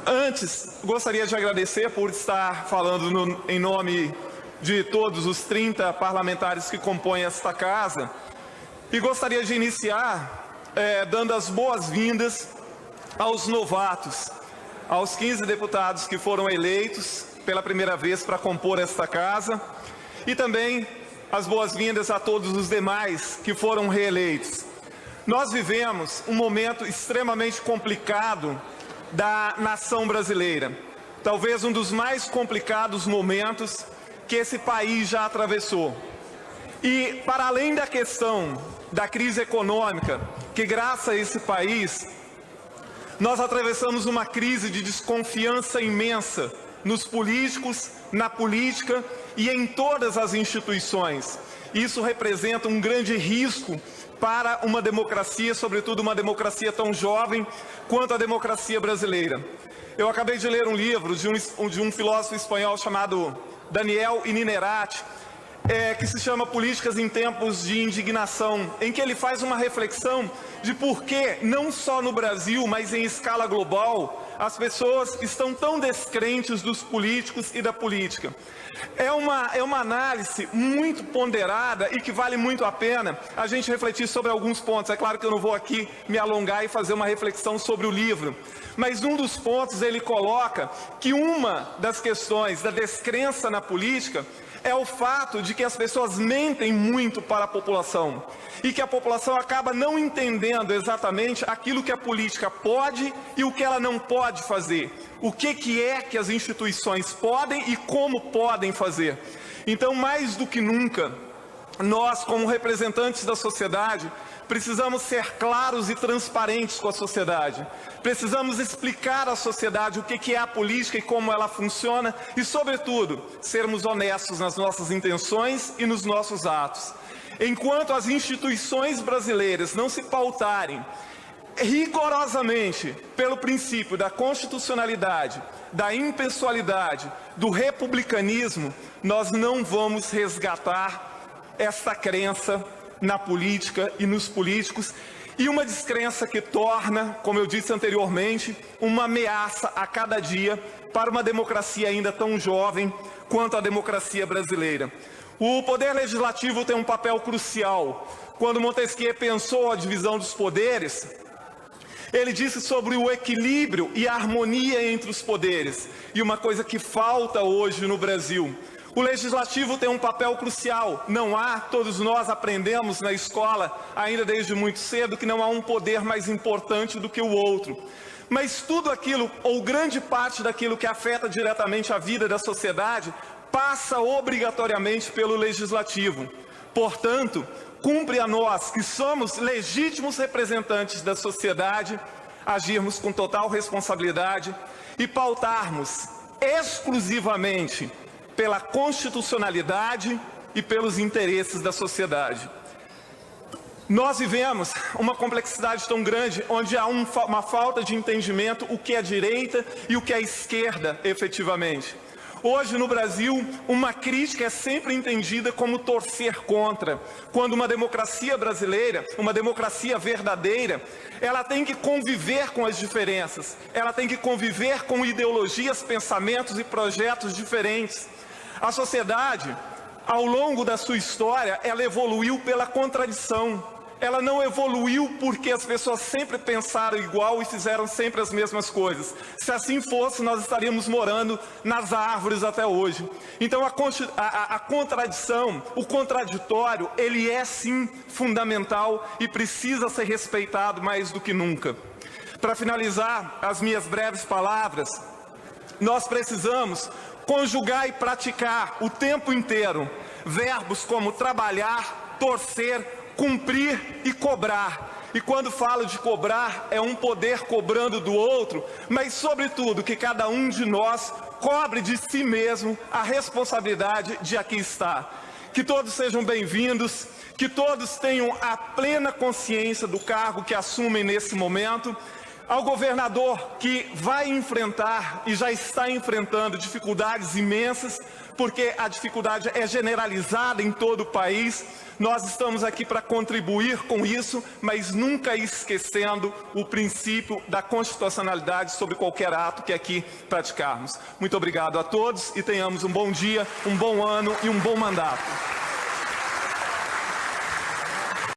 Antes, gostaria de agradecer por estar falando em nome de todos os 30 parlamentares que compõem esta casa e gostaria de iniciar dando as boas-vindas aos novatos, aos 15 deputados que foram eleitos pela primeira vez para compor esta casa e também as boas-vindas a todos os demais que foram reeleitos. Nós vivemos um momento extremamente complicado da nação brasileira, talvez um dos mais complicados momentos que esse país já atravessou. E, para além da questão da crise econômica, que graças a esse país, nós atravessamos uma crise de desconfiança imensa nos políticos, na política e em todas as instituições. Isso representa um grande risco para uma democracia, sobretudo uma democracia tão jovem quanto a democracia brasileira. Eu acabei de ler um livro de um filósofo espanhol chamado Daniel Innerarity, que se chama Políticas em Tempos de Indignação, em que ele faz uma reflexão de por que, não só no Brasil, mas em escala global, as pessoas estão tão descrentes dos políticos e da política. É uma análise muito ponderada e que vale muito a pena a gente refletir sobre alguns pontos. É claro que eu não vou aqui me alongar e fazer uma reflexão sobre o livro, mas um dos pontos ele coloca que uma das questões da descrença na política é o fato de que as pessoas mentem muito para a população e que a população acaba não entendendo exatamente aquilo que a política pode e o que ela não pode fazer. O que é que as instituições podem e como podem fazer. Então, mais do que nunca, nós, como representantes da sociedade, precisamos ser claros e transparentes com a sociedade. Precisamos explicar à sociedade o que é a política e como ela funciona e, sobretudo, sermos honestos nas nossas intenções e nos nossos atos. Enquanto as instituições brasileiras não se pautarem rigorosamente pelo princípio da constitucionalidade, da impessoalidade, do republicanismo, nós não vamos resgatar essa crença na política e nos políticos, e uma descrença que torna, como eu disse anteriormente, uma ameaça a cada dia para uma democracia ainda tão jovem quanto a democracia brasileira. O Poder Legislativo tem um papel crucial. Quando Montesquieu pensou a divisão dos poderes, ele disse sobre o equilíbrio e a harmonia entre os poderes, e uma coisa que falta hoje no Brasil. O Legislativo tem um papel crucial. Não há, todos nós aprendemos na escola, ainda desde muito cedo, que não há um poder mais importante do que o outro. Mas tudo aquilo, ou grande parte daquilo que afeta diretamente a vida da sociedade, passa obrigatoriamente pelo Legislativo. Portanto, cumpre a nós, que somos legítimos representantes da sociedade, agirmos com total responsabilidade e pautarmos exclusivamente pela constitucionalidade e pelos interesses da sociedade. Nós vivemos uma complexidade tão grande, onde há uma falta de entendimento o que é direita e o que é esquerda, efetivamente. Hoje, no Brasil, uma crítica é sempre entendida como torcer contra, quando uma democracia brasileira, uma democracia verdadeira, ela tem que conviver com as diferenças, ela tem que conviver com ideologias, pensamentos e projetos diferentes. A sociedade, ao longo da sua história, ela evoluiu pela contradição. Ela não evoluiu porque as pessoas sempre pensaram igual e fizeram sempre as mesmas coisas. Se assim fosse, nós estaríamos morando nas árvores até hoje. Então a contradição, o contraditório, ele é sim fundamental e precisa ser respeitado mais do que nunca. Para finalizar as minhas breves palavras, nós precisamos conjugar e praticar o tempo inteiro verbos como trabalhar, torcer, cumprir e cobrar. E quando falo de cobrar, é um poder cobrando do outro, mas sobretudo que cada um de nós cobre de si mesmo a responsabilidade de aqui estar. Que todos sejam bem-vindos, que todos tenham a plena consciência do cargo que assumem nesse momento. Ao governador que vai enfrentar e já está enfrentando dificuldades imensas, porque a dificuldade é generalizada em todo o país, nós estamos aqui para contribuir com isso, mas nunca esquecendo o princípio da constitucionalidade sobre qualquer ato que aqui praticarmos. Muito obrigado a todos e tenhamos um bom dia, um bom ano e um bom mandato.